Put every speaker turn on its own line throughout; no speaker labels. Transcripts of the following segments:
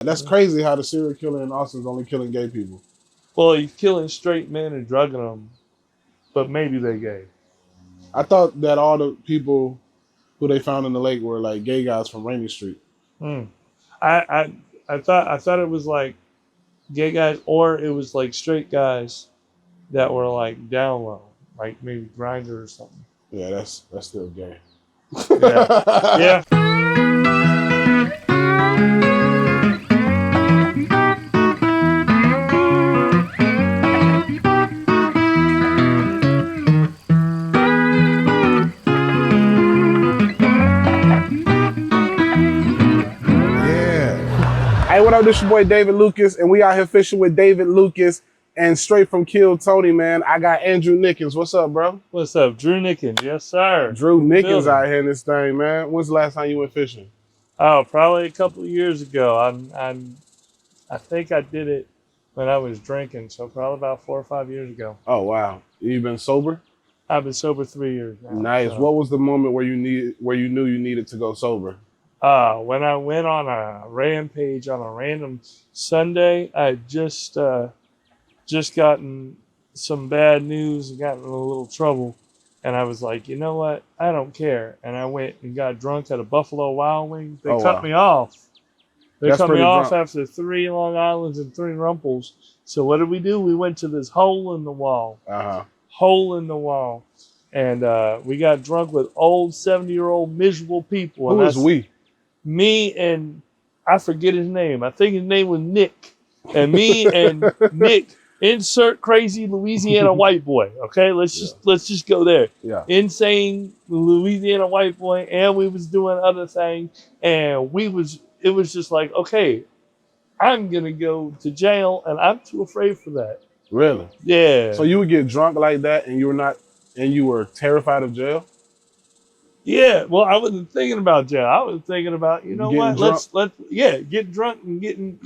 That's crazy how the serial killer in Austin's only killing gay people.
Well, he's killing straight men and drugging them, but maybe they're gay.
I thought that all the people who they found in the lake were like gay guys from Rainy Street.
I thought it was like gay guys, or it was like straight guys that were like down low, like maybe Grindr or something.
Yeah, that's still gay.
Yeah.
Hey, what up? This your boy David Lucas, and we out here fishing with David Lucas. And straight from Kill Tony, man, I got Andrew Nickens. What's up, bro?
What's up? Drew Nickens. Yes, sir.
Drew Nickens out here in this thing, man. When's the last time you went fishing?
Oh, probably a couple of years ago. I think I did it when I was drinking, so probably about 4 or 5 years ago.
Oh, wow. You been sober?
I've been sober 3 years now.
Nice. So. What was the moment where you knew you needed to go sober?
When I went on a rampage on a random Sunday. I had just gotten some bad news and gotten in a little trouble. And I was like, you know what? I don't care. And I went and got drunk at a Buffalo Wild Wings. They cut me off. They cut me off after 3 Long Islands and 3 Rumples. So what did we do? We went to this hole in the wall. Hole in the wall. And we got drunk with old 70-year-old miserable people.
Who was we?
Me and I forget his name. I think his name was Nick. And me and Nick, insert crazy Louisiana white boy. Okay, let's just go there. Yeah. Insane Louisiana white boy, and we was doing other things, and it was just like, okay, I'm gonna go to jail, and I'm too afraid for that.
Really?
Yeah.
So you would get drunk like that, and you were terrified of jail?
Yeah, well, I wasn't thinking about jail. I was thinking about, you know what? Let's get drunk and getting,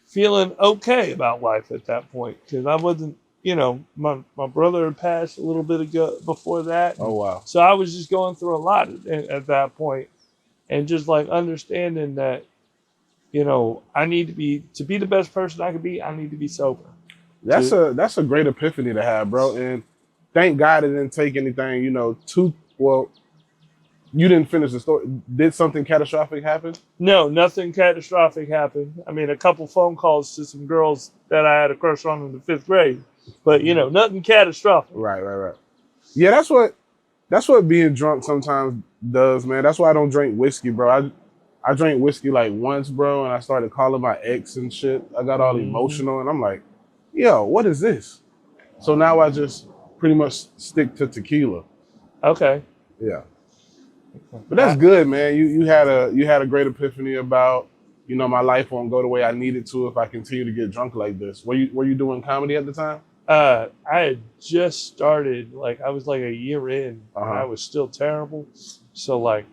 feeling okay about life at that point. Because I wasn't, my brother had passed a little bit ago before that.
Oh, wow.
So I was just going through a lot at that point, and just like understanding that, I need to be the best person I can be. I need to be sober.
That's a great epiphany to have, bro. And thank God it didn't take anything, well, you didn't finish the story. Did something catastrophic happen?
No, nothing catastrophic happened. I mean, a couple phone calls to some girls that I had a crush on in the 5th grade, but nothing catastrophic.
Right. Yeah, that's what being drunk sometimes does, man. That's why I don't drink whiskey, bro. I drank whiskey like once, bro, and I started calling my ex and shit. I got all emotional, and I'm like, yo, what is this? So now I just pretty much stick to tequila.
Okay.
Yeah. But that's good, man. You had a great epiphany about, my life won't go the way I need it to if I continue to get drunk like this. Were you doing comedy at the time?
I had just started, I was like a year in, and I was still terrible. So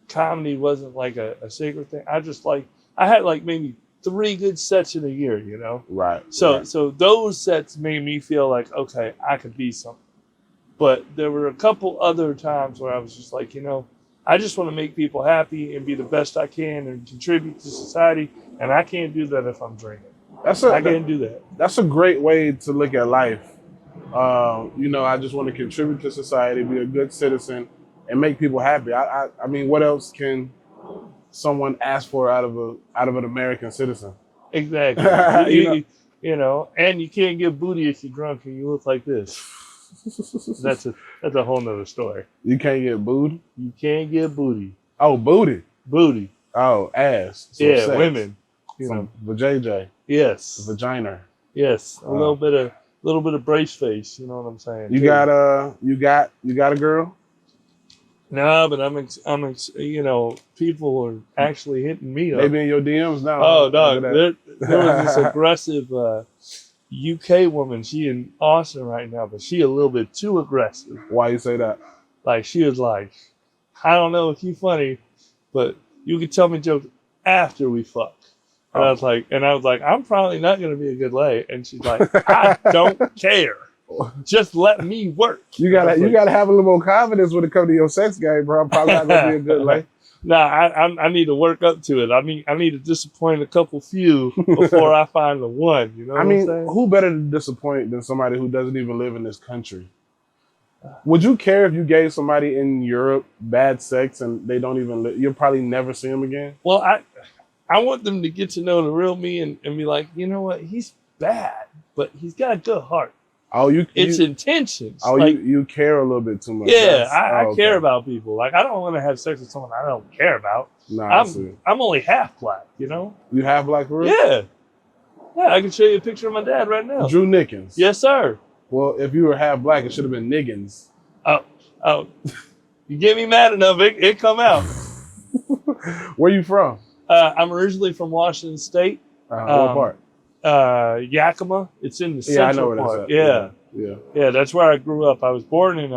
comedy wasn't like a secret thing. I had maybe 3 good sets in a year,
Right.
So those sets made me feel like, okay, I could be something. But there were a couple other times where I was just like, I just want to make people happy and be the best I can and contribute to society. And I can't do that if I'm drinking. I can't do that.
That's a great way to look at life. I just want to contribute to society, be a good citizen, and make people happy. I mean, what else can someone ask for out of an American citizen?
Exactly. And you can't get booty if you're drunk and you look like this. That's a whole nother story.
You can't get booty?
You can't get booty.
Oh, booty.
Booty.
Oh, ass.
Yeah, sex. Women.
Vajayjay.
Yes.
Vagina.
Yes. A little bit of brace face, you know what I'm saying?
You got a girl?
No, but I'm people are actually hitting me up.
They be in your DMs now.
Oh, dog. There was this aggressive UK woman. She in Austin right now, but she a little bit too aggressive.
Why you say that?
She was like, I don't know if you funny, but you can tell me jokes after we fuck. And I was like, I'm probably not going to be a good lay. And she's like, I don't care. Just let me work.
You gotta have a little more confidence when it comes to your sex game, bro. I'm probably not gonna be a good lay.
I need to work up to it. I need to disappoint a couple few before I find the one. You know what I'm saying?
Who better to disappoint than somebody who doesn't even live in this country? Would you care if you gave somebody in Europe bad sex and they don't even live? You'll probably never see them again.
Well, I want them to get to know the real me and be like, you know what? He's bad, but he's got a good heart.
Oh,
it's intentions.
Oh, like, you care a little bit too much.
Yeah, I care about people. Like, I don't want to have sex with someone I don't care about.
Nah,
I'm only half black, you know?
You half black for real?
Yeah. Yeah, I can show you a picture of my dad right now.
Drew Nickens.
Yes, sir.
Well, if you were half black, it should have been Nickens.
Oh. You get me mad enough, it come out.
Where you from?
I'm originally from Washington State.
What part?
Yakima. It's in the central
I know where
part.
that's at.
Yeah, that's where I grew up. I was born in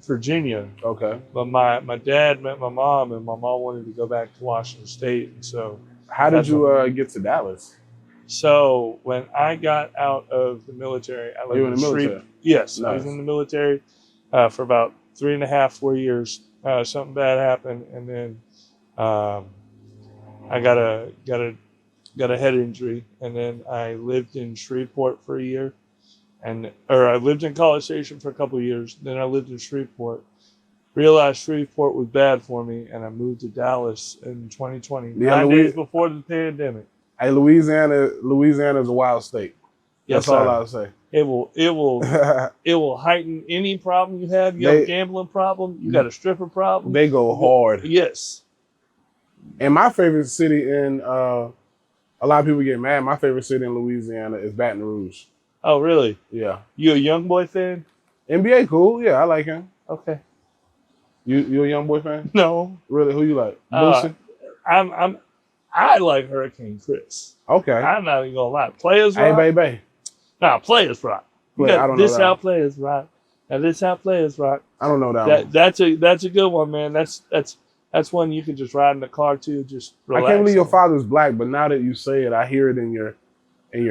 Virginia.
Okay.
But my dad met my mom, and my mom wanted to go back to Washington State. And so,
how did you get to Dallas?
So when I got out of the military, I lived
you in the military?
Yes,
nice.
I was in the military for about 3.5, 4 years. Something bad happened, and then I got a head injury, and then I lived in Shreveport for a year, or I lived in College Station for a couple of years. Then I lived in Shreveport. Realized Shreveport was bad for me, and I moved to Dallas in 2020, 9 days before the pandemic.
Hey, Louisiana is a wild state. That's all I'll say.
It will heighten any problem you have. You have a gambling problem. You got a stripper problem.
They go hard.
Yes.
And my favorite city in a lot of people get mad. My favorite city in Louisiana is Baton Rouge.
Oh, really?
Yeah.
You a young boy fan?
NBA cool. Yeah, I like him.
Okay.
You a young boy fan?
No.
Really? Who you like? Boosie?
I like Hurricane Chris.
Okay.
I'm not even gonna lie. Players rock.
Hey, baby.
Nah, players rock.
I don't know
this
that.
How players rock. Now this how players rock.
I don't know that one.
That's a good one, man. That's one you can just ride in the car to, just relax.
I can't believe your father's black, but now that you say it, I hear it in your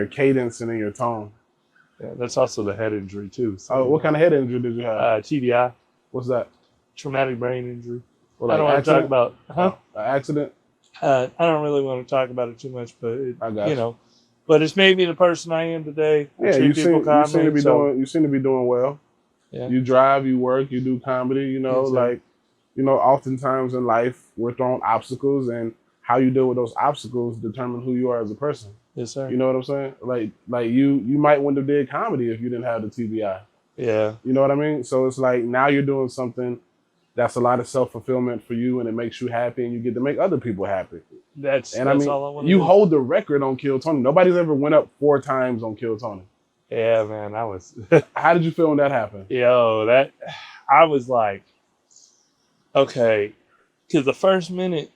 cadence and in your tone.
Yeah, that's also the head injury too. So,
oh, what kind of head injury did you have?
TBI.
What's that?
Traumatic brain injury.
Well,
I don't want to talk about.
An accident?
I don't really want to talk about it too much, but
I got you.
But it's made me the person I am today.
Yeah, you seem to be doing well.
Yeah.
You drive, you work, you do comedy. Oftentimes in life we're thrown obstacles, and how you deal with those obstacles determine who you are as a person.
Yes, sir.
You know what I'm saying? Like you might wouldn't have did comedy if you didn't have the TBI.
Yeah.
You know what I mean? So it's like now you're doing something that's a lot of self-fulfillment for you, and it makes you happy, and you get to make other people happy.
That's all I want to do.
You hold the record on Kill Tony. Nobody's ever went up 4 times on Kill Tony.
Yeah, man, I was.
How did you feel when that happened?
I was like, okay, because the first minute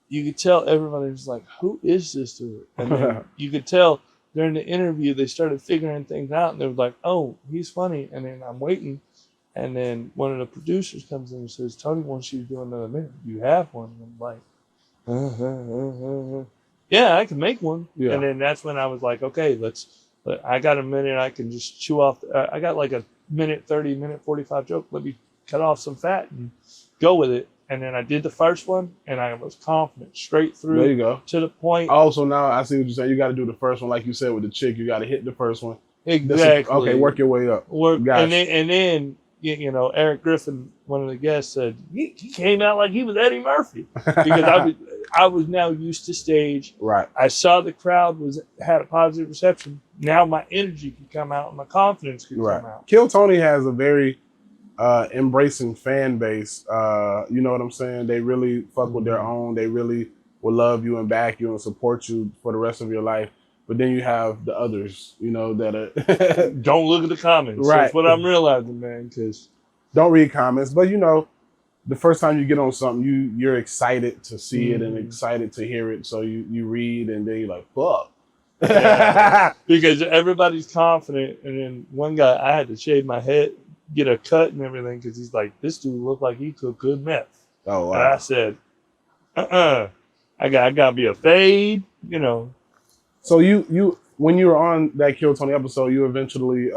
you could tell everybody was like, who is this dude? And then you could tell during the interview they started figuring things out, and they were like, oh, he's funny. And then I'm waiting. And then one of the producers comes in and says, Tony wants you to do another minute. You have one. And I'm like, yeah, I can make one. Yeah. And then that's when I was like, okay, I got a minute. I can just chew off. I got like a minute 30, minute 45 joke. Let me cut off some fat and go with it. And then I did the first one, and I was confident straight through.
There you go.
To the point.
Oh, so now I see what you're saying. You got to do the first one, like you said with the chick. You got to hit the first one.
Exactly.
Okay, work your way up.
And then Erik Griffin, one of the guests, said he came out like he was Eddie Murphy, because I was now used to stage.
Right.
I saw the crowd had a positive reception. Now my energy could come out and my confidence could come out.
Kill Tony has a very embracing fan base. You know what I'm saying? They really fuck with their own. They really will love you and back you and support you for the rest of your life. But then you have the others, that are
don't look at the comments.
Right.
That's what I'm realizing, man. Because
don't read comments. But the first time you get on something, you're excited to see it and excited to hear it. So you read, and then you're like, fuck.
Yeah. Because everybody's confident, and then one guy, I had to shave my head, get a cut and everything, because he's like, this dude looked like he took good meth.
Oh wow.
And I said, I gotta be a fade,
So you when you were on that Kill Tony episode, you eventually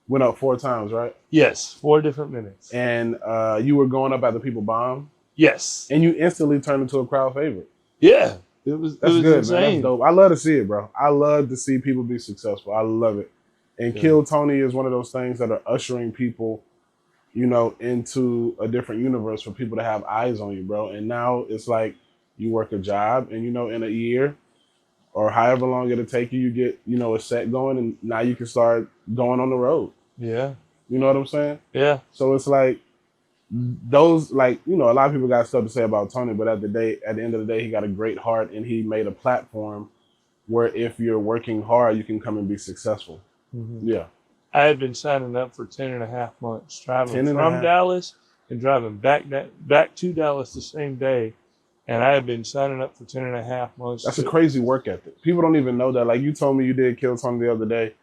went up 4 times, right?
Yes, 4 different minutes.
And you were going up after people bombed?
Yes.
And you instantly turn into a crowd favorite.
Yeah.
That's
it was
good,
insane.
man. That's dope. I love to see it, bro. I love to see people be successful. I love it. And Kill Tony is one of those things that are ushering people, you know, into a different universe for people to have eyes on you, bro. And now it's like you work a job and, you know, in a year or however long it'll take you, you get, you know, a set going and now you can start going on the road.
Yeah.
You know what I'm saying?
Yeah.
So it's like those, like, you know, a lot of people got stuff to say about Tony, but at the end of the day, he got a great heart and he made a platform where if you're working hard, you can come and be successful.
Mm-hmm.
Yeah.
I had been signing up for 10.5 months, traveling from Dallas and driving back to Dallas the same day. And I had been signing up for 10.5 months.
That's a crazy work ethic. People don't even know that. Like you told me you did Kill Tony the other day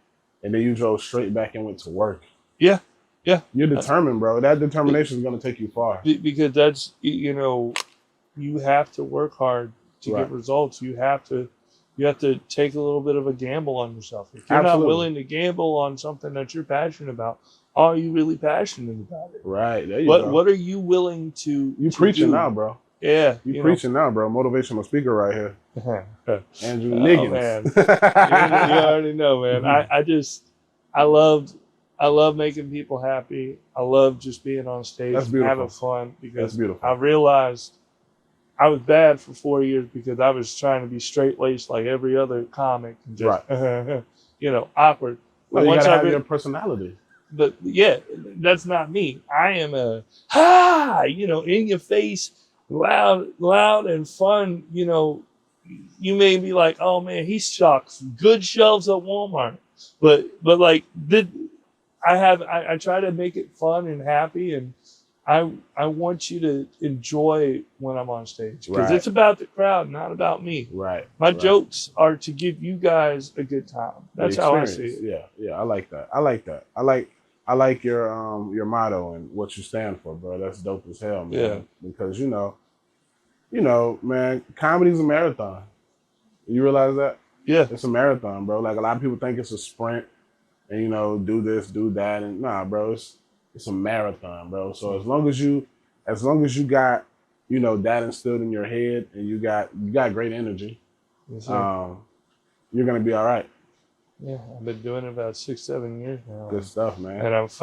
and then you drove straight back and went to work.
Yeah. Yeah.
You're determined, bro. That determination is going to take you far.
Because that's, you know, you have to work hard to get results. You have to take a little bit of a gamble on yourself. If you're not willing to gamble on something that you're passionate about, are you really passionate about it?
Right. There you go.
What are you willing to
You preaching now, bro.
Yeah.
You preaching now, bro. Motivational speaker right here. Andrew Nickens.
Man. you already know, man. I love making people happy. I love just being on stage and having fun because I realized I was bad for 4 years because I was trying to be straight-laced like every other comic and just, you know, awkward.
Well, you gotta have your personality.
But yeah, that's not me. I am you know, in your face, loud and fun. You know, you may be like, oh man, he stocks good shelves at Walmart, but like I try to make it fun and happy, and I want you to enjoy when I'm on stage because it's about the crowd, not about me. Right. My jokes are to give you guys a good time. That's how I see it.
Yeah. I like that. I like your motto and what you stand for, bro. That's dope as hell, man. Yeah. Because you know, man, comedy's a marathon. You realize that? Yeah. It's a marathon, bro. Like a lot of people think it's a sprint and, you know, do this, do that. And nah, bro, it's a marathon, bro. So as long as you got, you know, that instilled in your head and you got great energy, you're gonna be all right.
Yeah, I've been doing it about 6-7 years now.
Good stuff, man.
And I was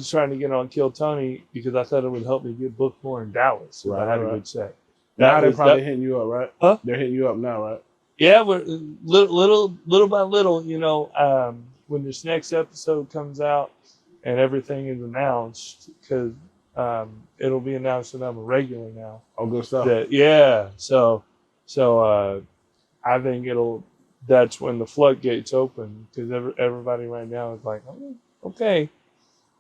trying to get on Kill Tony because I thought it would help me get booked more in Dallas if I had a good set.
Now they're probably hitting you up, right? Huh? They're hitting you up now, right?
Yeah, we're little by little, you know, when this next episode comes out and everything is announced, because it'll be announced that I'm a regular now.
Oh, good stuff.
So I think that's when the floodgates open, because everybody right now is like, oh, okay.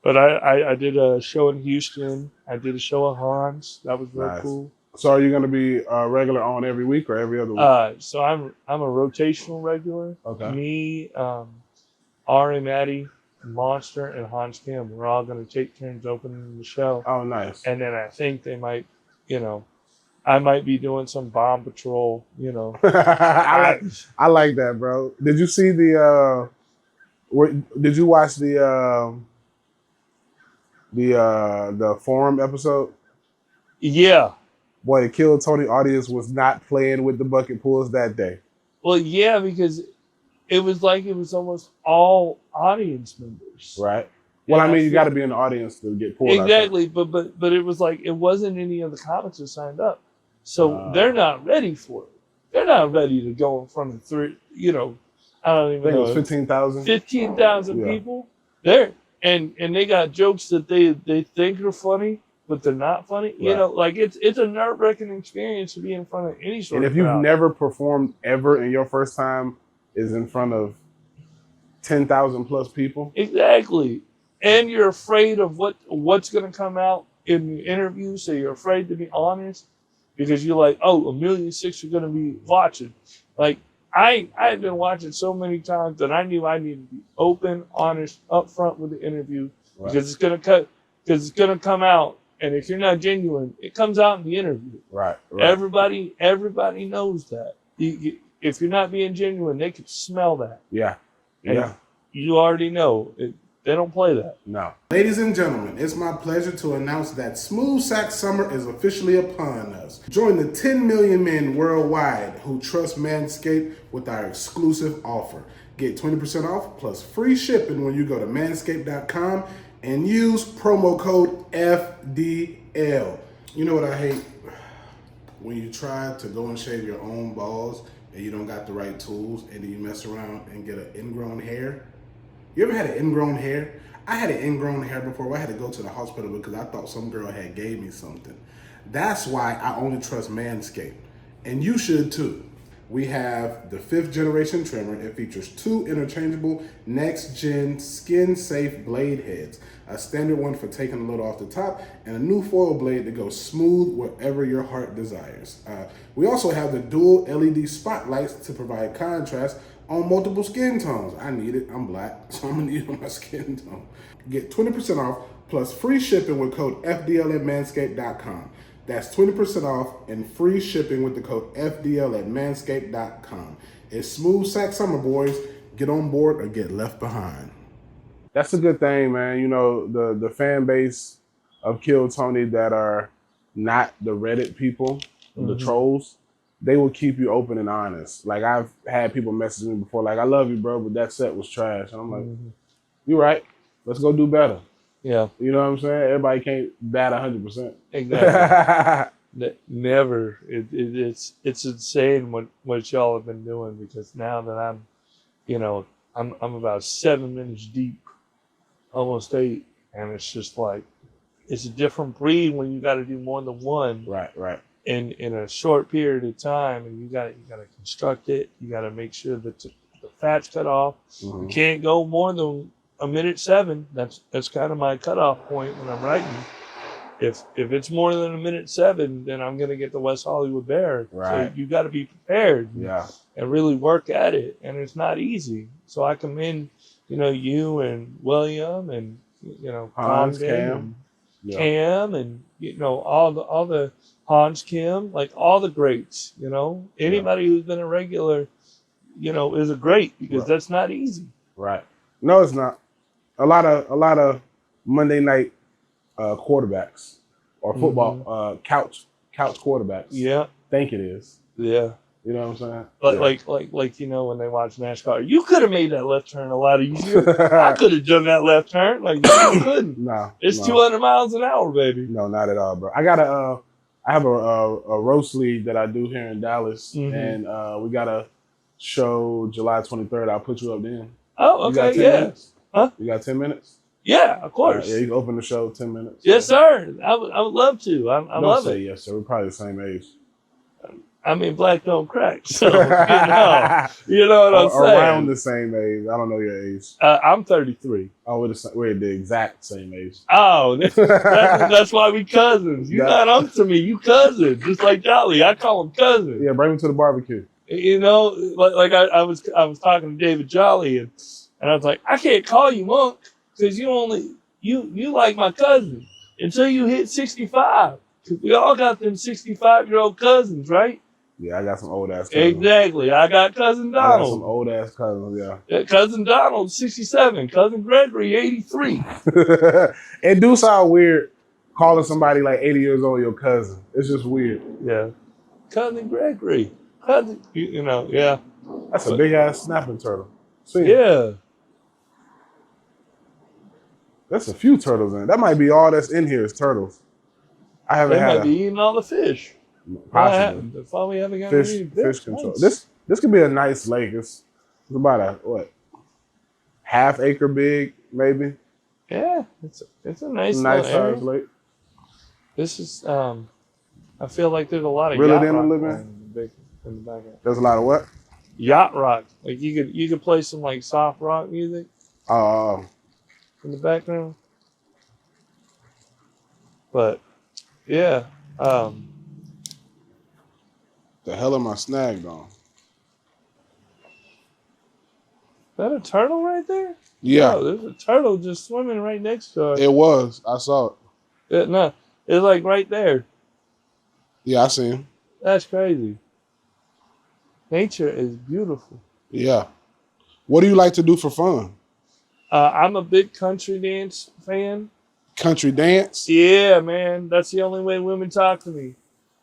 But I did a show in Houston. I did a show at Hans. That was very cool.
So are you going to be regular on every week or every other week?
So I'm a rotational regular. Okay. Me, Ari, Maddie, Monster, and Hans Kim. We're all going to take turns opening the show.
Oh, nice.
And then I think they might, you know, I might be doing some bomb patrol, you know.
I like that, bro. Did you see did you watch the forum episode?
Yeah.
Boy, the Kill Tony audience was not playing with the bucket pulls that day.
Well, yeah, because it was almost all audience members.
Right. Well, I mean, you got to be in the audience to get pulled.
Exactly, but it was like, it wasn't any of the comics that signed up. So they're not ready for it. They're not ready to go in front of I don't even know.
It was 15,000?
15,000 people. There. And they got jokes that they think are funny, but they're not funny. Right. You know, like it's a nerve-wracking experience to be in front of any sort of crowd.
And if you've never performed ever and your first time is in front of 10,000 plus people.
Exactly. And you're afraid of what's going to come out in the interview, so you're afraid to be honest because you're like, oh, 1.6 million are going to be watching. Like, I had been watching so many times that I knew I needed to be open, honest, upfront with the interview because it's going to come out. And if you're not genuine, it comes out in the interview. Right. Everybody knows that. If you're not being genuine, they can smell that. Yeah. And you already know it. They don't play that.
No. Ladies and gentlemen, it's my pleasure to announce that Smooth Sack Summer is officially upon us. Join the 10 million men worldwide who trust Manscaped with our exclusive offer. Get 20% off plus free shipping when you go to manscaped.com and use promo code FDL. You know what I hate? When you try to go and shave your own balls and you don't got the right tools and then you mess around and get an ingrown hair. You ever had an ingrown hair? I had an ingrown hair before. I had to go to the hospital because I thought some girl had gave me something. That's why I only trust Manscaped. And you should too. We have the 5th generation trimmer. It features 2 interchangeable next-gen skin-safe blade heads, a standard one for taking a load off the top, and a new foil blade that goes smooth wherever your heart desires. We also have the dual LED spotlights to provide contrast on multiple skin tones. I need it. I'm black, so I'm gonna need it on my skin tone. Get 20% off plus free shipping with code FDL at manscaped.com. That's 20% off and free shipping with the code FDL at manscaped.com. It's Smooth Sack Summer, boys. Get on board or get left behind. That's a good thing, man. You know, the fan base of Kill Tony that are not the Reddit people, the trolls, they will keep you open and honest. Like, I've had people message me before, like, I love you, bro, but that set was trash. And I'm like, you're right. Let's go do better. Yeah. You know what I'm saying? Everybody can't bat 100%.
Exactly. Never. It's insane what y'all have been doing, because now that I'm about 7 minutes deep, almost 8, and it's just like, it's a different breed when you got to do more than one.
Right.
In a short period of time, and you got to construct it. You got to make sure that the fat's cut off. You can't go more than a minute 7. That's kind of my cutoff point when I'm writing. If it's more than a minute 7, then I'm gonna get the West Hollywood Bear.
Right.
So you got to be prepared.
Yeah. And
really work at it, and it's not easy. So I commend, you and William and
Hans,
Cam, and all the Hans, Kim, like all the greats. Anybody who's been a regular, is a great, because that's not easy.
Right. No, it's not. A lot of Monday night quarterbacks or football couch quarterbacks.
Yeah,
think it is.
Yeah,
you know what I'm saying.
But like when they watch NASCAR, you could have made that left turn a lot easier. I could have done that left turn. Like, you couldn't.
No,
it's 200 miles an hour, baby.
No, not at all, bro. I have a roast league that I do here in Dallas, and we got a show July 23rd. I'll put you up then.
Oh, okay, yeah.
Minutes?
Huh?
You got 10 minutes?
Yeah, of course.
Yeah, you can open the show 10 minutes.
Yes, sir. I would love to. I love it.
Don't say yes, sir. We're probably the same age.
I mean, black don't crack. So, you know what I'm saying.
Around the same age. I don't know your age.
I'm 33.
Oh, we're the exact same age.
Oh, that's why we cousins. You're not up to me. You cousin. Just like Jolly. I call him cousin.
Yeah, bring him to the barbecue.
Like I was talking to David Jolly, and I was like, I can't call you Monk because you like my cousin until you hit 65. Because we all got them 65-year-old cousins, right?
Yeah, I got some old ass cousins.
Exactly. I got cousin Donald.
I got some old ass cousins, yeah.
Cousin Donald, 67. Cousin Gregory, 83.
It do sound weird calling somebody like 80 years old your cousin. It's just weird.
Yeah. Cousin Gregory. Cousin, yeah.
That's a big ass snapping turtle. See?
Yeah.
That's a few turtles in it. That might be all that's in here is turtles. I haven't had.
They might be eating all the fish.
Possibly.
That's why we haven't got
any fish control. Nice. This could be a nice lake. It's about a half acre big, maybe.
Yeah, it's a nice
sized lake.
This is I feel like there's a lot of
yacht rock
in the background.
There's a lot of what?
Yacht rock. Like you could play some like soft rock music. In the background. But yeah.
The hell am I snagged on?
Is that a turtle right there?
Yeah.
Oh, there's a turtle just swimming right next to us.
It was. I saw it.
No, it's like right there.
Yeah, I see him.
That's crazy. Nature is beautiful.
Yeah. What do you like to do for fun?
I'm a big country dance fan.
Country dance?
Yeah, man. That's the only way women talk to me.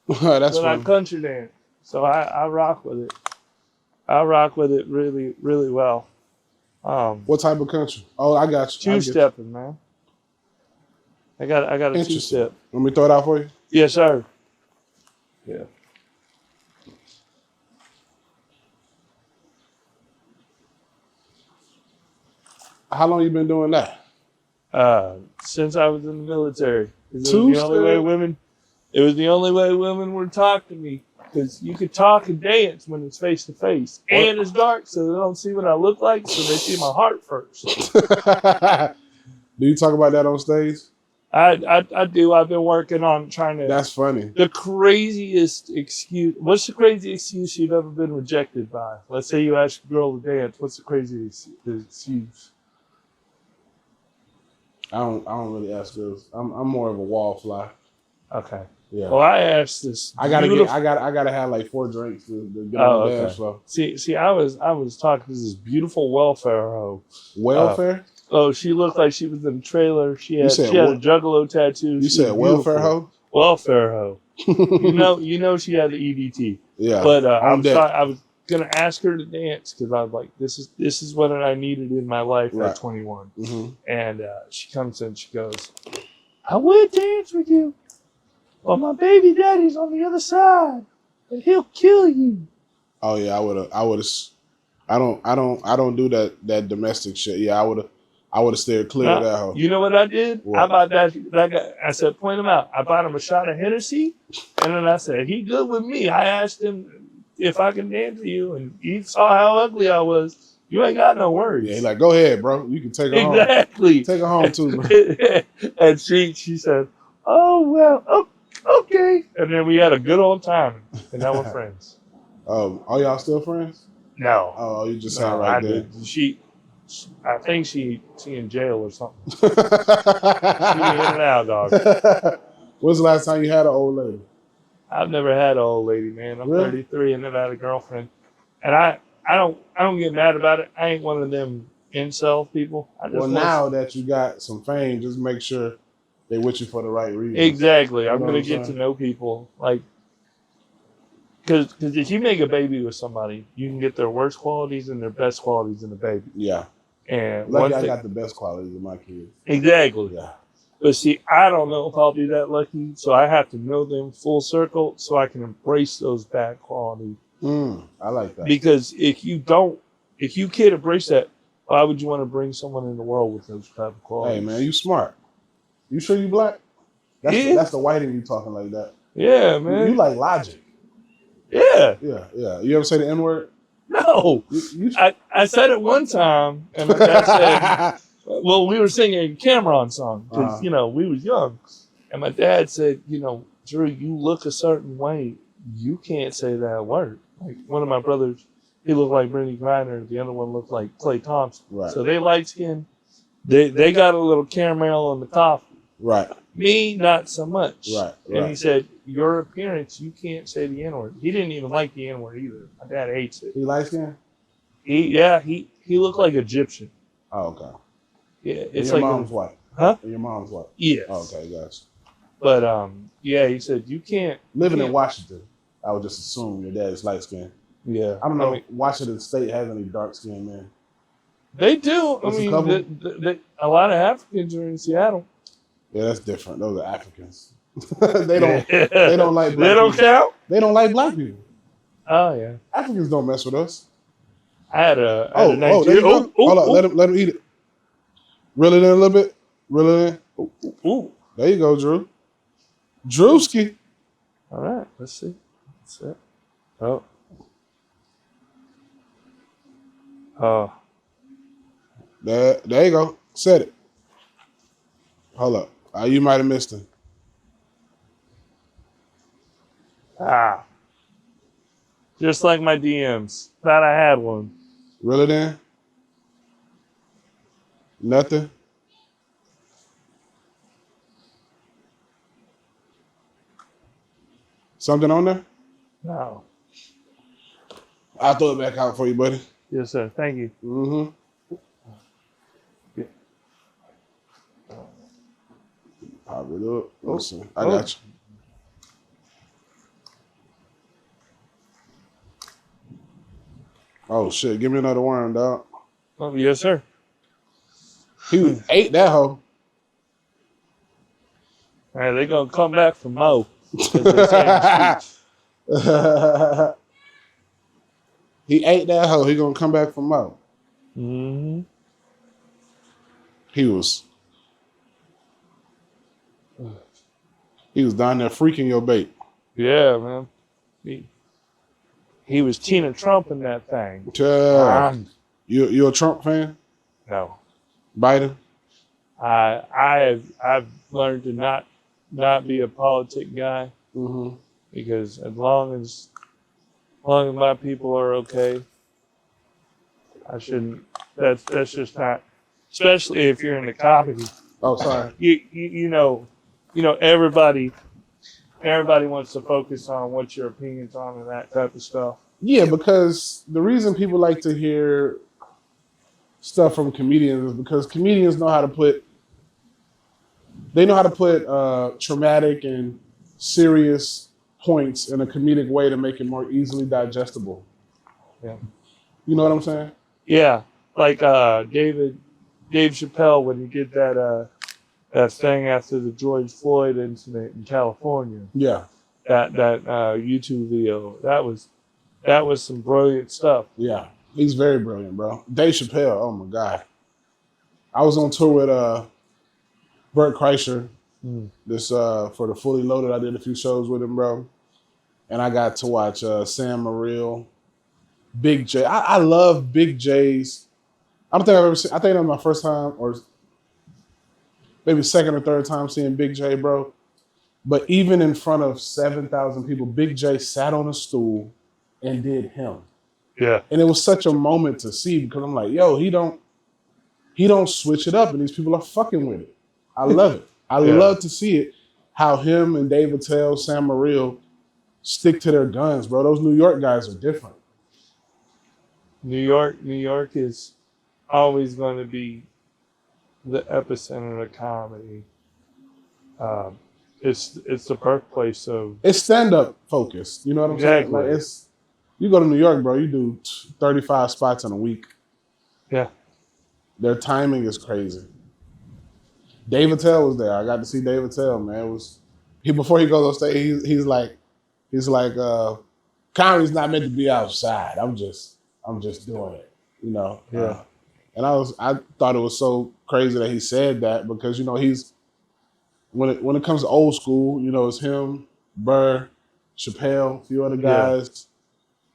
That's
When I
funny.
country dance. So I rock with it. I rock with it really, really well.
What type of country? Oh, I got you.
Two-stepping, man. I got a
Interesting.
two-step.
Let me throw it out for you.
Yes, sir. Yeah.
How long you been doing that?
Since I was in the military. It was
Two
the only way
step?
women. It was the only way women would talk to me, because you could talk and dance when it's face to face, and it's dark, so they don't see what I look like, so they see my heart first.
Do you talk about that on stage?
I do. I've been working on trying to.
That's funny.
The craziest excuse. What's the craziest excuse you've ever been rejected by? Let's say you ask a girl to dance. What's the craziest excuse?
I don't really ask girls. I'm more of a wallfly.
Okay.
Yeah.
Well, I asked this.
I gotta have like 4 drinks to get on the dance floor.
See, I was talking to this beautiful welfare hoe.
Welfare?
She looked like she was in a trailer. She had a juggalo tattoo.
You said welfare hoe?
Welfare hoe. you know she had the EDT.
Yeah.
But I was gonna ask her to dance, because I was like, this is what I needed in my life at 21.
Mm-hmm.
And she comes in, she goes, I would dance with you, but my baby daddy's on the other side, and he'll kill you.
Oh yeah, I would've. I don't do that domestic shit. Yeah, I would've steered clear of that hoe.
You know what I did?
What?
I bought that guy. I said, point him out. I bought him a shot of Hennessy, and then I said, he good with me. I asked him if I can dance with you, and he saw how ugly I was. You ain't got no worries.
Yeah, he like, go ahead, bro. You can take her home.
Exactly.
Take her home too, bro.
And she said, oh, well, okay. And then we had a good old time, and now we're friends.
Are y'all still friends?
No.
Oh, you just sound right there.
I think she in jail or something. She in and out, dog.
When's the last time you had an old lady?
I've never had an old lady, man. I'm
Really?
33 and never had a girlfriend. And I don't get mad about it. I ain't one of them incel people.
Now that you got some fame, just make sure they with you for the right reason.
Exactly. I'm
know
gonna
what I'm
get to
saying?
know people, like, because if you make a baby with somebody, you can get their worst qualities and their best qualities in the baby.
Yeah.
And
Lucky I got the best qualities of my kids.
Exactly.
Yeah.
But see, I don't know if I'll be that lucky, so I have to know them full circle so I can embrace those bad qualities.
I like that.
Because if you can't embrace that, why would you want to bring someone in the world with those type of qualities?
Hey man, you smart. You sure you black? That's the white in you talking like that.
Yeah, man.
You like logic.
Yeah.
Yeah. You ever say the N-word?
No. I said it one time, and my dad said, well, we were singing a Cameron song, because, we was young. And my dad said, Drew, you look a certain way. You can't say that word. Like, one of my brothers, he looked like Brittany Griner. The other one looked like Klay Thompson.
Right.
So they light skinned. They got a little caramel on the coffee.
Right.
Me, not so much.
Right.
And he said, your appearance, you can't say the N-word. He didn't even like the N-word either. My dad hates it.
He light skinned?
He looked like Egyptian.
Oh, okay.
Yeah,
it's your mom's white.
Huh?
And your mom's white.
Yes.
Oh, okay, gotcha.
But he said you can't.
Living in Washington, I would just assume your dad is light skinned.
Yeah.
I don't know if Washington State has any dark skinned men.
They do. A lot of Africans are in Seattle.
Yeah, that's different. Those are Africans. They don't like black
They don't
people.
count?
They don't like black people.
Oh yeah.
Africans don't mess with us.
I had a
there you go. Hold on, let him eat it. Reel it in a little bit. Reel it in.
Ooh.
There you go, Drew. Drewski.
All right, let's see. That's it. Oh. Oh.
There you go. Set it. Hold up. You might have missed him.
Just like my DMs. Thought I had one.
Reel it in. Nothing. Something on there?
No.
I'll throw it back out for you, buddy.
Yes, sir. Thank you.
Mm-hmm. Pop it up. Listen, I
Oh.
got you. Oh shit! Give me another worm, dog.
Oh, yes, sir.
He ate that hoe.
All right, they're gonna come back for Mo. As they say in the streets.
He ate that hoe. He gonna come back for more.
Mm-hmm.
He was down there freaking your bait.
Yeah, man. He was Tina Trump in that thing.
You a Trump fan?
No,
Biden?
I've learned to not be a politic guy
Mm-hmm.
because as long as my people are okay, I shouldn't. That's just not. Especially if you're in the comedy.
Oh, sorry.
You know everybody wants to focus on what your opinions on and that type of stuff.
Yeah, because the reason people like to hear stuff from comedians is because comedians know how to put traumatic and serious points in a comedic way to make it more easily digestible.
Yeah.
You know what I'm saying?
Yeah, like Dave Chappelle when he did that thing after the George Floyd incident in California.
Yeah.
That YouTube video that was some brilliant stuff.
Yeah. He's very brilliant, bro. Dave Chappelle, oh my God. I was on tour with Bert Kreischer. This for the Fully Loaded. I did a few shows with him, bro. And I got to watch Sam Morril, Big J. I love Big J's. I don't think I've ever seen. I think that was my first time, or maybe second or third time seeing Big J, bro. But even in front of 7,000 people, Big J sat on a stool and did him.
Yeah.
And it was such a moment to see because I'm like, yo, he don't switch it up, and these people are fucking with it. I love it. I love to see it. How him and Dave Attell, Sam Morril stick to their guns, bro. Those New York guys are different.
New York is always going to be the epicenter of comedy. It's the birthplace of.
It's stand-up focused. You know what I'm saying? Like you go to New York, bro. You do 35 spots in a week.
Yeah.
Their timing is crazy. Dave Attell was there. I got to see Dave Attell, man. It was before he goes on stage. He's like, comedy's not meant to be outside. I'm just doing it, you know.
Yeah.
And I thought it was so crazy that he said that because you know he's when it comes to old school, you know, it's him, Burr, Chappelle, a few other guys.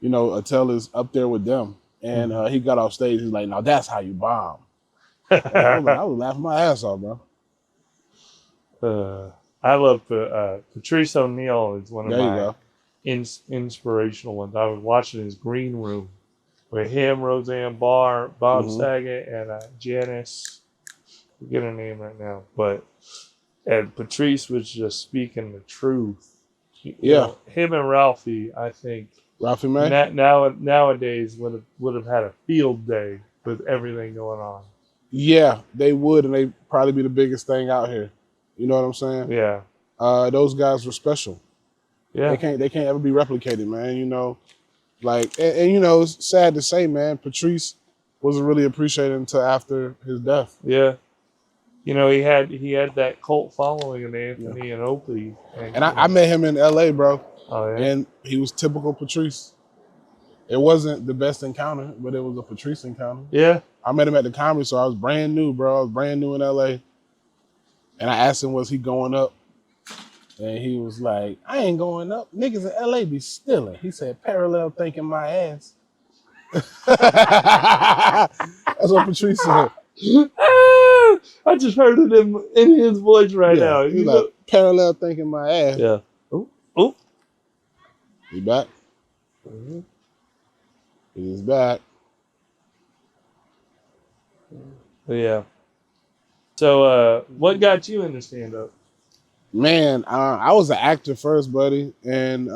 You know, Attell is up there with them, and he got off stage. He's like, "Now that's how you bomb." I was laughing my ass off, bro.
I love Patrice O'Neal is one of my inspirational ones. I was watching his Green Room with him, Roseanne Barr, Bob Saget, and Janice. I forget her name right now, and Patrice was just speaking the truth. You know, him and Ralphie, I think.
Ralphie May?
Nowadays would have had a field day with everything going on.
Yeah, they would, and they'd probably be the biggest thing out here. You know what I'm saying?
Yeah.
Those guys were special.
Yeah.
They can't ever be replicated, man. You know, like, and you know, it's sad to say, man, Patrice wasn't really appreciated until after his death.
Yeah. You know, he had that cult following of Anthony and Opie.
And I met him in LA, bro.
Oh, yeah.
And he was typical Patrice. It wasn't the best encounter, but it was a Patrice encounter.
Yeah.
I met him at the Comedy Store. I was brand new, bro. I was brand new in LA. And I asked him, was he going up? And he was like, I ain't going up. Niggas in LA be stealing. He said, parallel thinking my ass. That's what Patrice said.
I just heard it in his voice right now.
He's like, parallel thinking my ass.
Yeah. Oh.
He back. He's back.
Yeah. So, what got you into stand-up?
Man, I was an actor first, buddy. And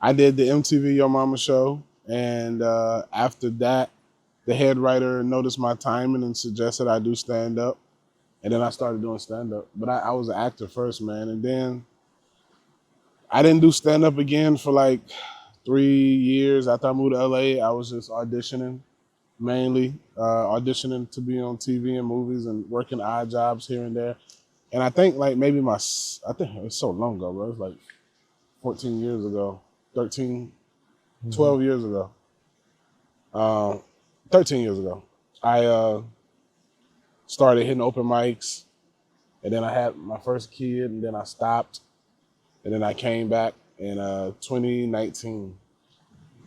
I did the MTV Yo Momma show. And after that, the head writer noticed my timing and suggested I do stand-up. And then I started doing stand-up. But I was an actor first, man. And then I didn't do stand-up again for like 3 years. After I moved to LA, I was just auditioning, mainly. Auditioning to be on TV and movies and working odd jobs here and there. And I think like maybe I think it was so long ago, bro. It was like 14 years ago, 13, 12 years ago. 13 years ago. I started hitting open mics, and then I had my first kid, and then I stopped, and then I came back in 2019.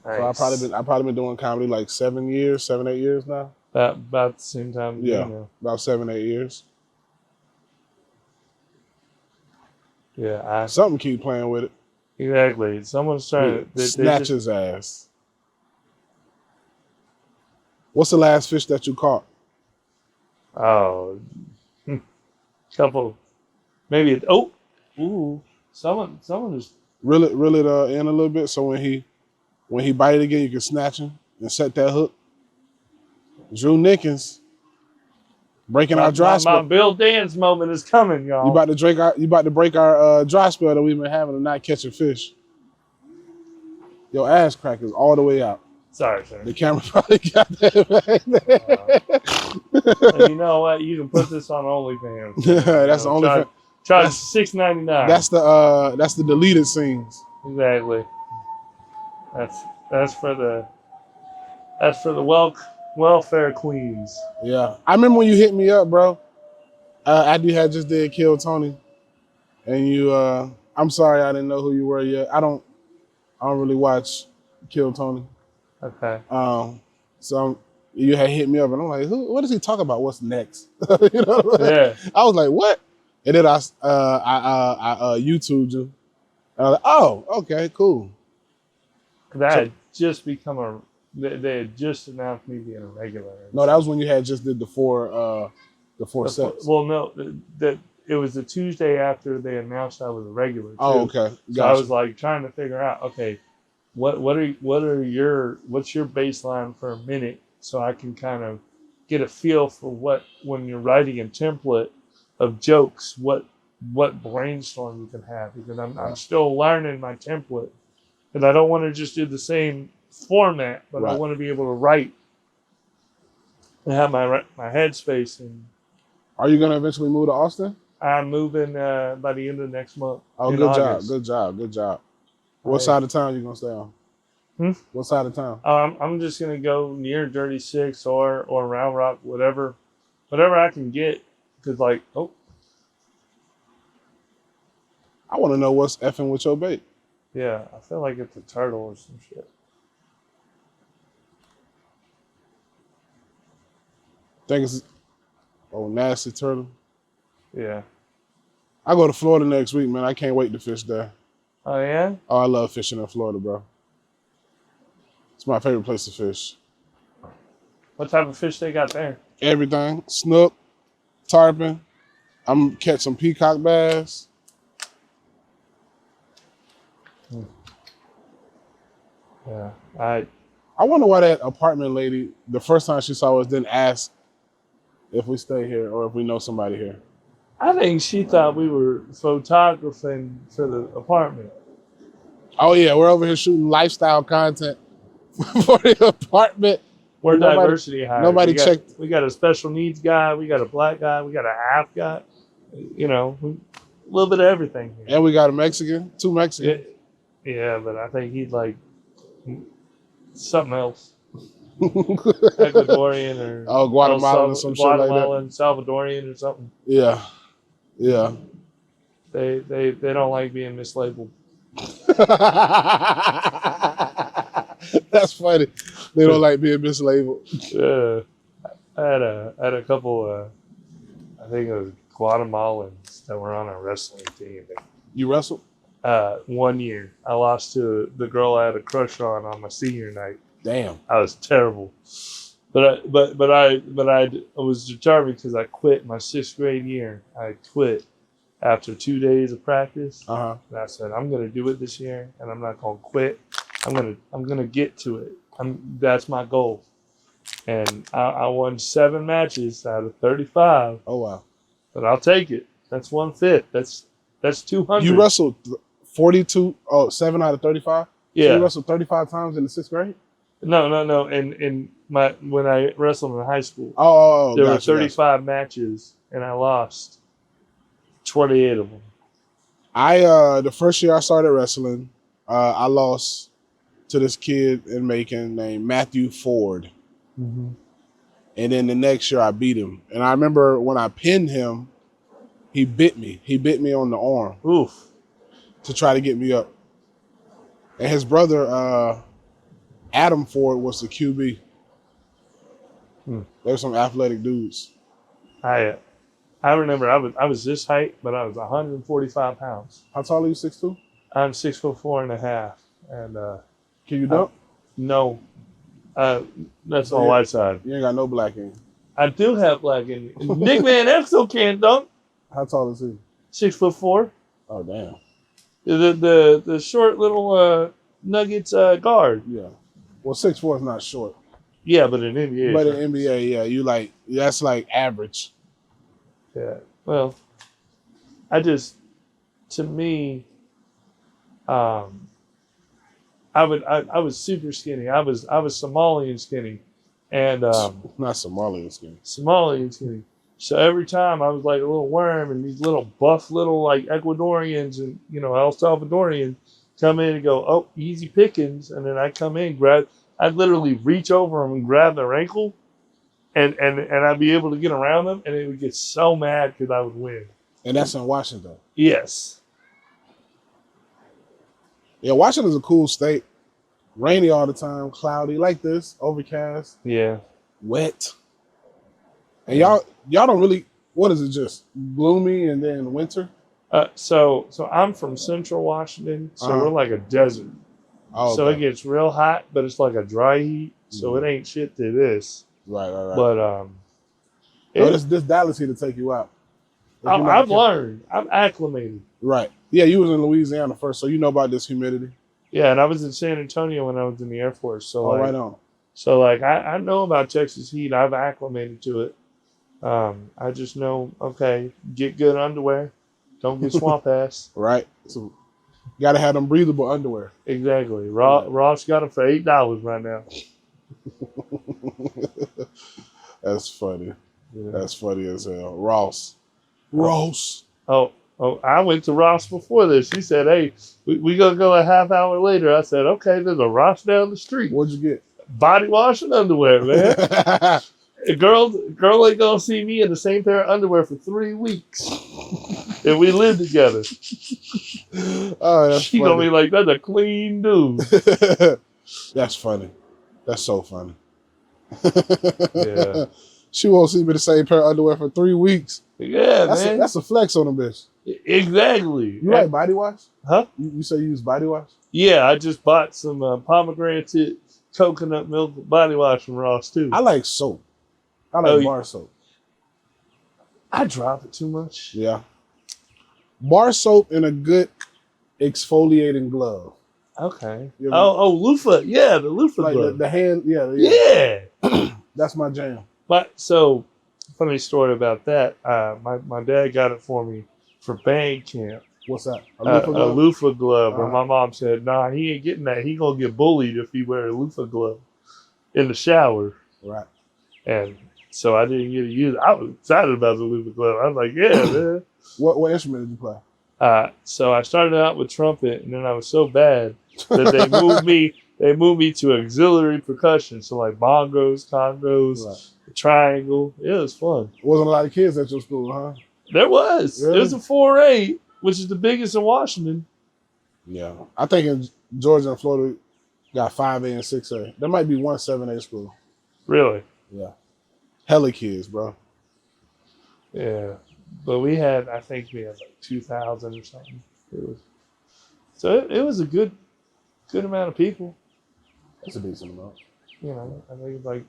Nice.
So I've probably been doing comedy like 7, 8 years now.
About the same time.
Yeah,
You know.
about 7, 8 years.
Yeah,
Something keep playing with it.
exactly. Someone's trying to
Snatch his ass. What's the last fish that you caught?
Oh, couple, maybe. Someone just.
Reel it in a little bit, so when he bite it again, you can snatch him and set that hook. Drew Nickens breaking our dry
My
spell.
Bill Dance moment is coming, y'all.
You about to break our dry spell that we've been having of not catching fish. Your ass crack is all the way out.
Sorry, sir.
The camera probably got that back there.
You know what? You can put this on OnlyFans.
That's the only.
Charge $6.99.
That's the deleted scenes.
Exactly. That's for the welfare queens.
Yeah, I remember when you hit me up, bro. After you had just did Kill Tony, and you. I'm sorry, I didn't know who you were yet. I don't really watch Kill Tony.
Okay.
So you had hit me up, and I'm like, what does he talk about? What's next? You know?
Yeah.
I was like, what? And then I YouTubed you. And I was like, oh, okay, cool.
Because I had just become they had just announced me being a regular.
No, that was when you had just did the four sets.
Well, no, that it was the Tuesday after they announced I was a regular. Too.
Oh, okay.
So I was like trying to figure out, okay, what's your baseline for a minute, so I can kind of get a feel for when you're writing a template of jokes, what brainstorm you can have, because I'm still learning my template, and I don't want to just do the same format, but I want to be able to write and have my headspace. And
are you gonna eventually move to Austin?
I'm moving by the end of next month.
Oh, good job. What side of town you gonna stay on? What side of town?
I'm just gonna go near Dirty Six or Round Rock, whatever I can get. Cause I
want to know what's effing with your bait.
Yeah, I feel like it's a turtle or some shit.
Think it's nasty turtle.
Yeah.
I go to Florida next week, man. I can't wait to fish there.
Oh yeah?
Oh, I love fishing in Florida, bro. It's my favorite place to fish.
What type of fish they got there?
Everything. Snook, tarpon. I'm catching peacock bass.
Yeah.
I wonder why that apartment lady, the first time she saw us, didn't ask if we stay here or if we know somebody here.
I think she thought we were photographing for the apartment.
Oh yeah, we're over here shooting lifestyle content for the apartment.
We're diversity hired.
Nobody checked.
We got a special needs guy. We got a black guy. We got a half guy. You know, a little bit of everything here.
And we got a Mexican, 2 Mexicans.
Yeah, but I think he'd like something else. Ecuadorian or
Guatemalan or some shit like that.
Guatemalan, Salvadorian or something.
Yeah.
They don't like being mislabeled.
That's funny. They don't like being mislabeled.
Yeah, I had a couple. I think it was Guatemalans that were on a wrestling team.
You wrestled?
1 year, I lost to the girl I had a crush on my senior night.
Damn,
I was terrible. But I was determined because I quit my 6th grade year. I quit after 2 days of practice. And I said, I'm gonna do it this year, and I'm not gonna quit. I'm gonna get to it. That's my goal. And I won 7 matches out of 35.
Oh wow!
but I'll take it. That's 1/5. That's 200.
You wrestled 42, 7 out of 35?
Yeah.
So you wrestled 35 times in the 6th grade?
No. In when I wrestled in high school, there were 35 matches, and I lost 28 of them.
The first year I started wrestling, I lost to this kid in Macon named Matthew Ford.
Mm-hmm.
And then the next year I beat him. And I remember when I pinned him, he bit me. He bit me on the arm.
Oof.
To try to get me up. And his brother, Adam Ford, was the QB. They were some athletic dudes.
I remember I was this height, but I was 145 pounds.
How tall are you, 6'2"?
I'm 6'4.5", and
can you dunk?
No, that's on white side.
You ain't got no black in you.
I do have black in me. Nick Van Exel can't dunk.
How tall is he?
6'4".
Oh damn.
The short little Nuggets guard.
Yeah. Well, 6'4" is not short.
Yeah, but in NBA.
But in NBA, yeah, that's like average.
Yeah. Well, to me, I was super skinny. I was Somalian skinny, and
not Somalian skinny.
Somalian skinny. So every time I was like a little worm, and these little buff little like Ecuadorians and El Salvadorians come in and go, oh, easy pickings, and then I come in, I'd literally reach over them and grab their ankle, and I'd be able to get around them, and they would get so mad because I would win.
And that's in Washington.
Yes.
Yeah, Washington's a cool state. Rainy all the time, cloudy like this, overcast.
Yeah.
Wet. And y'all don't really. What is it? Just gloomy and then winter.
So I'm from Central Washington, so we're like a desert.
Oh, okay.
So it gets real hot, but it's like a dry heat, so it ain't shit to this.
Right.
But
this Dallas here to take you out.
I've learned. I'm acclimated.
Right. Yeah, you was in Louisiana first, so you know about this humidity.
Yeah, and I was in San Antonio when I was in the Air Force. So
right on.
So I know about Texas heat. I've acclimated to it. I just know, okay, get good underwear. Don't get swamp ass.
Right. So you got to have them breathable underwear.
Exactly. Ross got them for $8 right now.
That's funny.
Yeah.
That's funny as hell. Ross.
Oh, I went to Ross before this. He said, hey, we going to go a half hour later. I said, okay, there's a Ross down the street.
What'd you get?
Body wash and underwear, man. A girl ain't going to see me in the same pair of underwear for 3 weeks. And we live together.
Oh, that's
she
funny.
going to be like, that's a clean dude.
That's funny. That's so funny.
Yeah.
She won't see me the same pair of underwear for 3 weeks.
Yeah, man.
That's a flex on a bitch.
Exactly.
You like body wash?
Huh?
You say you use body wash?
Yeah, I just bought some pomegranate coconut milk body wash from Ross, too.
I like soap. I like bar soap.
I drop it too much.
Yeah. Bar soap and a good exfoliating glove.
Okay. Loofah. Yeah, the loofah
like
glove.
The hand, yeah.
Yeah.
That's my jam.
But so, funny story about that. My dad got it for me for band camp.
What's that?
A loofah glove. And my mom said, nah, he ain't getting that. He gonna get bullied if he wear a loofah glove in the shower.
Right.
And so I didn't get to use it. I was excited about the loofah glove. I was like, yeah, man.
What instrument did you play?
So I started out with trumpet, and then I was so bad that they moved me to auxiliary percussion. So like bongos, congos,
right.
Triangle. It was fun.
Wasn't a lot of kids at your school, huh?
There was.
Really?
It was a 4A, which is the biggest in Washington.
Yeah. I think in Georgia and Florida got 5A and 6A. There might be one 7A school.
Really?
Yeah. Hella kids, bro.
Yeah. But we had like 2,000 or something. It was a good amount of people.
That's a decent amount.
You know, I think it's like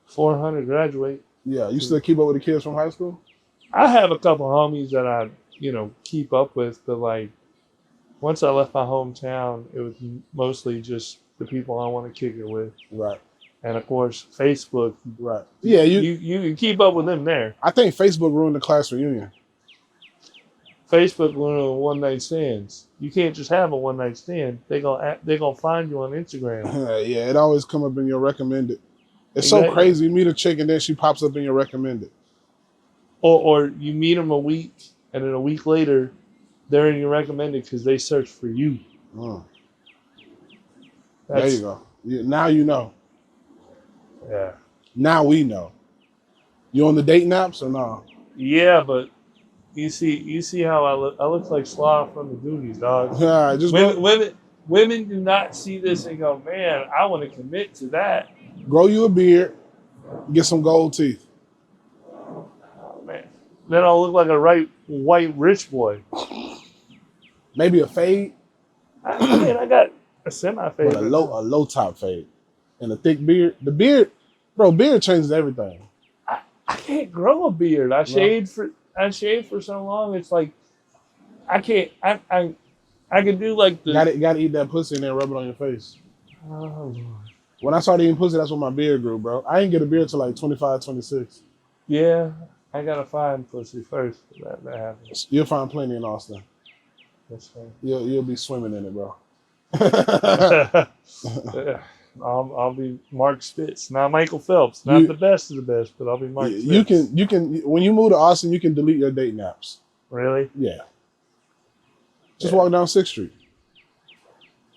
400 graduate.
Yeah, you still keep up with the kids from high school?
I have a couple homies that I, keep up with, but like once I left my hometown, it was mostly just the people I want to kick it with.
Right.
And of course, Facebook.
Right. Yeah,
you can keep up with them there.
I think Facebook ruined the class reunion.
Facebook ruined one night stands. You can't just have a one night stand. They gonna find you on Instagram.
Yeah, it always come up in your recommended. It's
Exactly.
so crazy. You meet a chick and then she pops up in your recommended.
Or you meet them a week, and then a week later, they're in your recommended because they search for you.
There you go. Now you know.
Yeah.
Now we know. You on the dating apps or no?
Yeah, but you see how I look. I look like Slaw from the Goonies, dog.
Yeah, just
Women do not see this and go, man, I want to commit to that.
Grow you a beard, get some gold teeth.
Oh, man. Then I'll look like a white rich boy.
Maybe a fade.
I mean, I got a semi-fade.
But a low top fade. And a thick beard. The beard, bro, beard changes everything.
I can't grow a beard. I shaved for so long. It's like I can't. I can do like the.
Gotta eat that pussy and then rub it on your face.
Oh, Lord.
When I started eating pussy, that's when my beard grew, bro. I didn't get a beard till like 25, 26.
Yeah, I gotta find pussy first for that happens.
You'll find plenty in Austin.
That's right.
You'll be swimming in it, bro.
I'll be Mark Spitz, not Michael Phelps, not the best of the best, but I'll be Mark Spitz.
You can when you move to Austin, you can delete your dating apps.
Really?
Yeah. Just walk down 6th Street.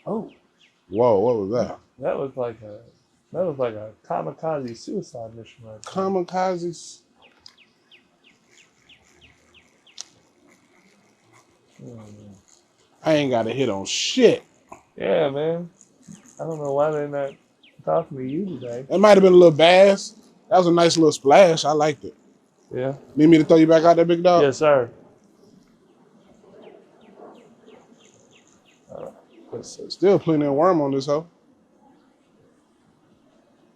Oh.
Whoa, what was that?
That was like a kamikaze suicide mission right there.
Kamikazes. I ain't got a hit on shit.
Yeah, man. I don't know why they're not talking to you today.
It might have been a little bass. That was a nice little splash. I liked it.
Yeah.
Need me to throw you back out there, big dog?
Yes, sir.
Still plenty of worm on this hoe.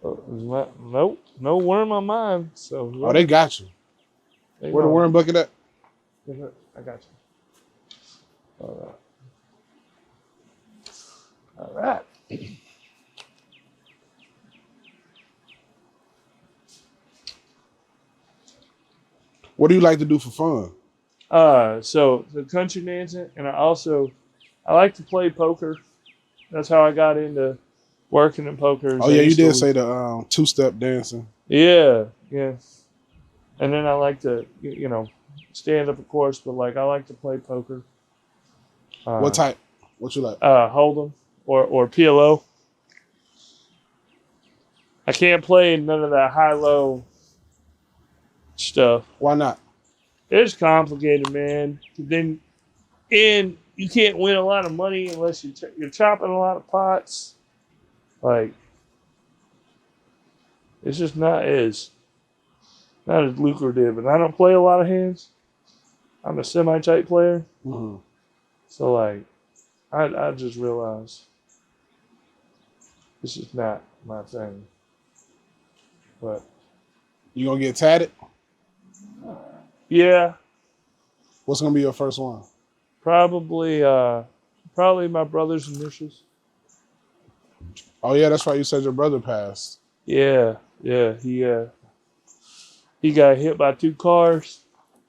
Nope, no worm on mine. So
oh, they got you. Where the worm bucket at?
I got you. All right.
What do you like to do for fun?
So the country dancing, and I like to play poker. That's how I got into working in poker.
Oh yeah, you did say the two-step dancing.
Yeah. And then I like to, stand up, of course, but like I like to play poker.
What type? What you like?
Hold'em or PLO. I can't play none of that high-low stuff.
Why not?
It's complicated, man. And you can't win a lot of money unless you're chopping a lot of pots. Like, it's just not as lucrative. And I don't play a lot of hands. I'm a semi-tight player.
Mm-hmm.
So, like, I just realized this is not my thing. But
you gonna get tatted?
Yeah.
What's gonna be your first one?
Probably my brother's initials.
Oh yeah, that's right. You said your brother passed.
Yeah. He got hit by 2 cars.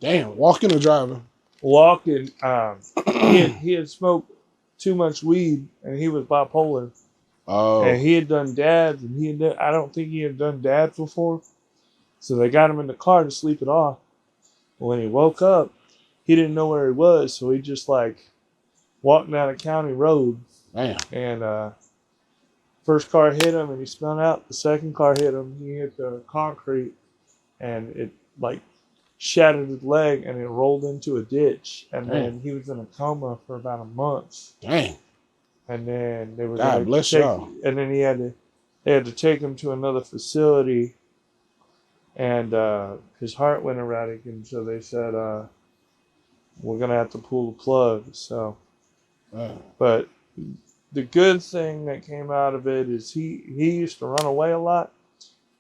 Damn, walking or driving?
Walking. He had smoked too much weed, and he was bipolar.
Oh.
And he had done dads, and I don't think he had done dads before. So they got him in the car to sleep it off. When he woke up, he didn't know where he was, so he just like walked down a county road.
Damn.
And first car hit him, and he spun out. The second car hit him. He hit the concrete, and it like shattered his leg, and it rolled into a ditch. And then he was in a coma for about a month.
Dang.
And then they were
God bless y'all.
And then they had to take him to another facility. And his heart went erratic, and so they said, we're going to have to pull the plug. So, but the good thing that came out of it is he used to run away a lot,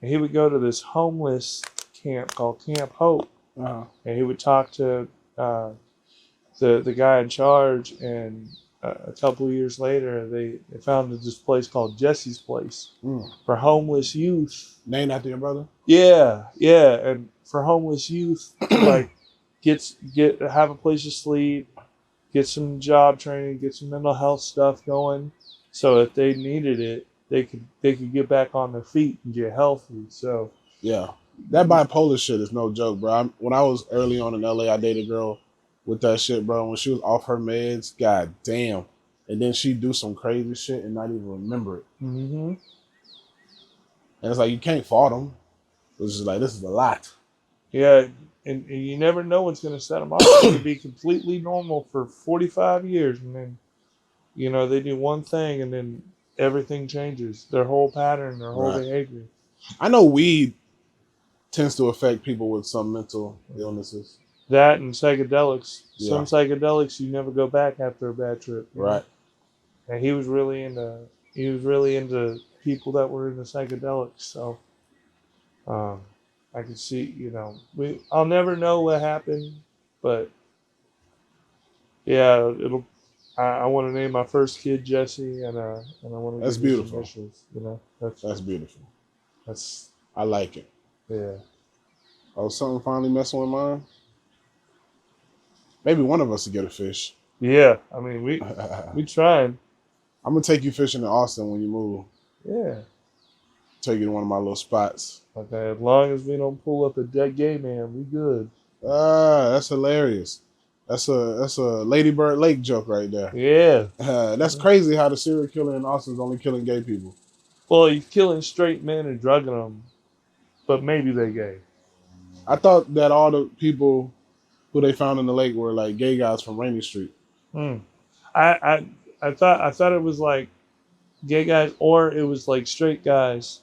and he would go to this homeless camp called Camp Hope, and he would talk to the guy in charge, and a couple of years later, they founded this place called Jesse's Place
Mm.
for homeless youth.
Named after your brother?
Yeah, and for homeless youth to like have a place to sleep, get some job training, get some mental health stuff going, so if they needed it, they could get back on their feet and get healthy. So
yeah, that bipolar shit is no joke, bro. When I was early on in LA, I dated a girl with that shit, bro. When she was off her meds, god damn, and then she'd do some crazy shit and not even remember it.
Mm-hmm.
And it's like you can't fault them. It's just like, this is a lot.
Yeah, and you never know what's going to set them off. It's going to be completely normal for 45 years, and then, you know, they do one thing, and then everything changes. Their whole pattern, their whole behavior.
I know weed tends to affect people with some mental illnesses.
That and psychedelics.
Yeah.
Some psychedelics, you never go back after a bad trip.
Right.
And he was really into people that were into psychedelics. So I could see, you know, I'll never know what happened, but yeah, I want to name my first kid Jesse, and I want to.
That's beautiful.
Initials, you know,
that's beautiful. I like it.
Yeah.
Oh, something finally messing with mine. Maybe one of us will get a fish.
Yeah, I mean we tried.
I'm gonna take you fishing in Austin when you move.
Yeah.
Take you to one of my little spots.
Okay, as long as we don't pull up a dead gay man, we good.
That's hilarious. That's a Lady Bird Lake joke right there.
Yeah.
That's crazy how the serial killer in Austin is only killing gay people.
Well, he's killing straight men and drugging them, but maybe they're gay.
I thought that all the people who they found in the lake were like gay guys from Rainy Street.
I thought it was like gay guys, or it was like straight guys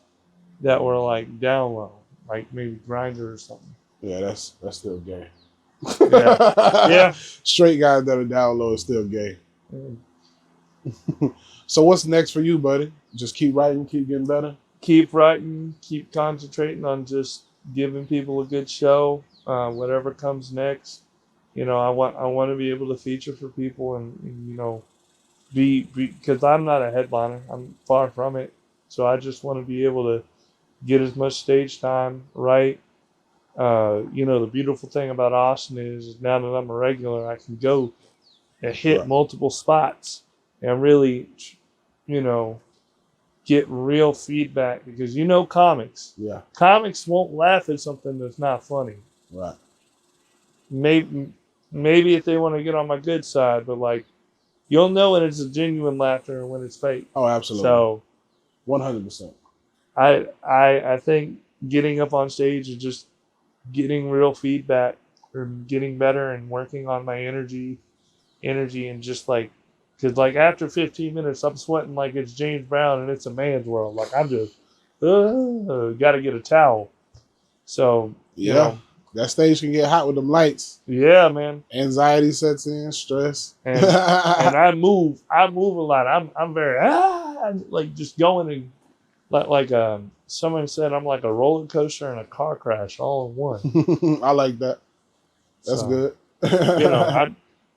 that were like down low, like maybe Grindr or something.
Yeah, that's still gay.
Yeah. Yeah.
Straight guys that are down low is still gay. So what's next for you, buddy? Just keep writing, keep getting better?
Keep writing, keep concentrating on just giving people a good show. Whatever comes next, you know, I want to be able to feature for people and you know, be because I'm not a headliner. I'm far from it. So I just want to be able to get as much stage time, right? You know, the beautiful thing about Austin is now that I'm a regular, I can go and hit multiple spots and really, you know, get real feedback because, you know, comics won't laugh at something that's not funny.
Right.
Maybe if they want to get on my good side, but like, you'll know when it's a genuine laughter and when it's fake.
Oh, absolutely.
So
100%.
I think getting up on stage and just getting real feedback or getting better and working on my energy and just like, because like after 15 minutes, I'm sweating like it's James Brown and it's a man's world. Like I'm just, got to get a towel. So, you know.
That stage can get hot with them lights.
Yeah, man.
Anxiety sets in, stress.
And I move a lot. I'm very, like just going and like someone said, I'm like a roller coaster and a car crash all in one.
I like that. That's good.
You know,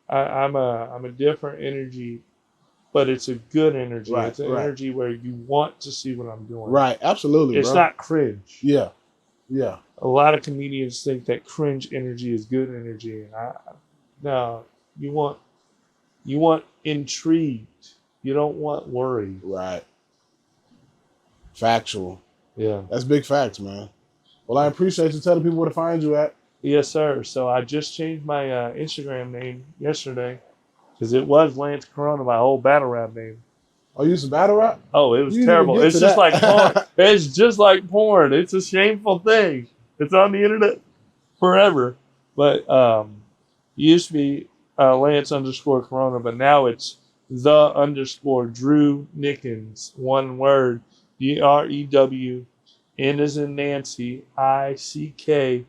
I'm a different energy, but it's a good energy.
Right,
it's an energy where you want to see what I'm doing.
Right, absolutely.
It's not cringe.
Yeah.
A lot of comedians think that cringe energy is good energy, and no, you want intrigued. You don't want worried.
Right. Factual.
Yeah.
That's big facts, man. Well, I appreciate you telling people where to find you at.
Yes, sir. So I just changed my Instagram name yesterday because it was Lance Corona, my whole battle rap name.
Oh, you used to battle rap?
Oh, it was terrible. It's just like porn. It's just like porn. It's a shameful thing. It's on the internet forever. But used to be Lance_Corona, but now it's _Drew Nickens. One word. DREW. N as in Nancy. ICKENS.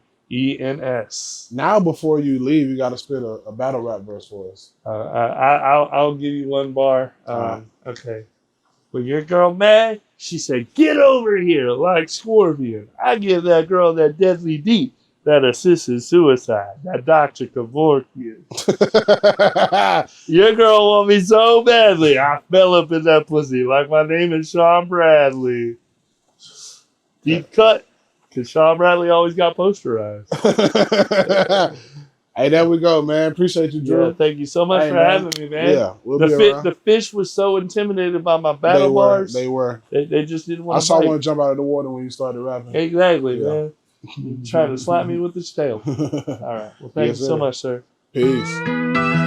Now, before you leave, you got to spit a battle rap verse for us.
I'll give you one bar. Okay. When your girl mad, she said, "Get over here," like Scorpion. I give that girl that deadly deep. that assisted suicide. That Dr. Kevorkian. Your girl want me so badly. I fell up in that pussy like my name is Sean Bradley. Deep cut. Because Sean Bradley always got posterized.
Hey, there we go, man. Appreciate you, Drew.
Yeah, thank you so much for having me, man.
Yeah, we'll be around.
The fish was so intimidated by my battle bars.
They were.
They just didn't want
I
to
saw
fight.
one jump out of the water when you started rapping.
Exactly, man. Trying to slap me with his tail. All right. Well, thank you so much, sir.
Peace.